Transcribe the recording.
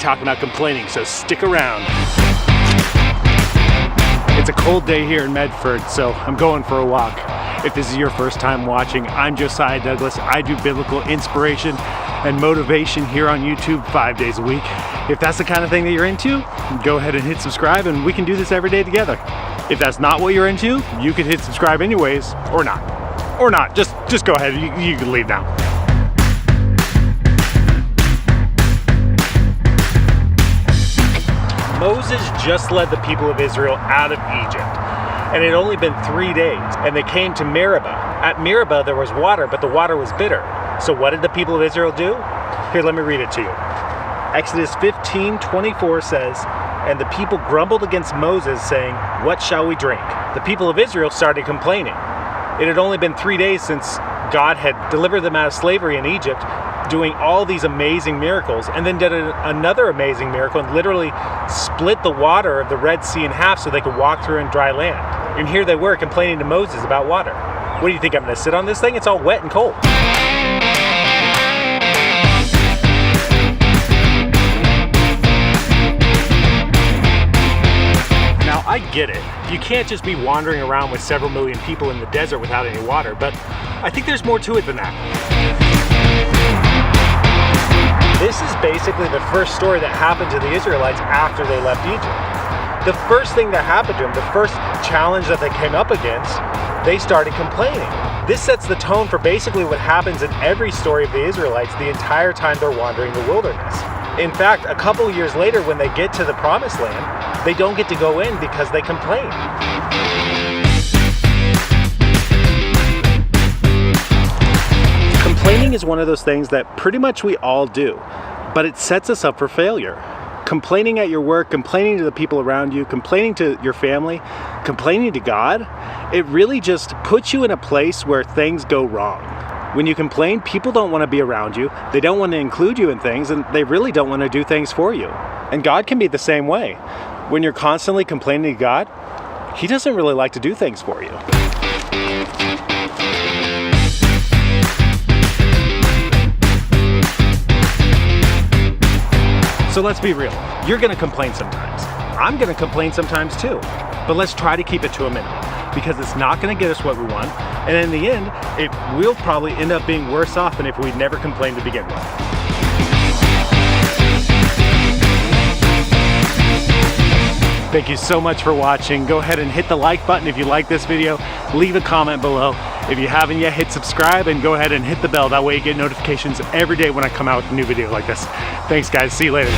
talking about complaining, so stick around. It's a cold day here in Medford, so I'm going for a walk. If this is your first time watching, I'm Josiah Douglas. I do biblical inspiration and motivation here on YouTube 5 days a week. If that's the kind of thing that you're into, go ahead and hit subscribe and we can do this every day together. If that's not what you're into, you can hit subscribe anyways, or not. Or not, just go ahead, you can leave now. Moses just led the people of Israel out of Egypt, and it had only been 3 days, and they came to Meribah. At Meribah there was water, but the water was bitter. So what did the people of Israel do? Here, let me read it to you. Exodus 15:24 says, "And the people grumbled against Moses, saying, 'What shall we drink?' The people of Israel started complaining. It had only been 3 days since God had delivered them out of slavery in Egypt, doing all these amazing miracles, and then did another amazing miracle and literally split the water of the Red Sea in half so they could walk through in dry land. And here they were complaining to Moses about water. What do you think, I'm going to sit on this thing? It's all wet and cold. Now, I get it. You can't just be wandering around with several million people in the desert without any water, but I think there's more to it than that. This is basically the first story that happened to the Israelites after they left Egypt. The first thing that happened to them, the first challenge that they came up against, they started complaining. This sets the tone for basically what happens in every story of the Israelites the entire time they're wandering the wilderness. In fact, a couple of years later when they get to the promised land, they don't get to go in because they complain. Complaining is one of those things that pretty much we all do, but it sets us up for failure. Complaining at your work, complaining to the people around you, complaining to your family, complaining to God, it really just puts you in a place where things go wrong. When you complain, people don't want to be around you, they don't want to include you in things, and they really don't want to do things for you. And God can be the same way. When you're constantly complaining to God, He doesn't really like to do things for you. So let's be real, you're gonna complain sometimes. I'm gonna complain sometimes too. But let's try to keep it to a minimum, because it's not gonna get us what we want, and in the end, it will probably end up being worse off than if we'd never complained to begin with. Thank you so much for watching. Go ahead and hit the like button if you like this video. Leave a comment below. If you haven't yet, hit subscribe and go ahead and hit the bell. That way you get notifications every day when I come out with a new video like this. Thanks guys, see you later.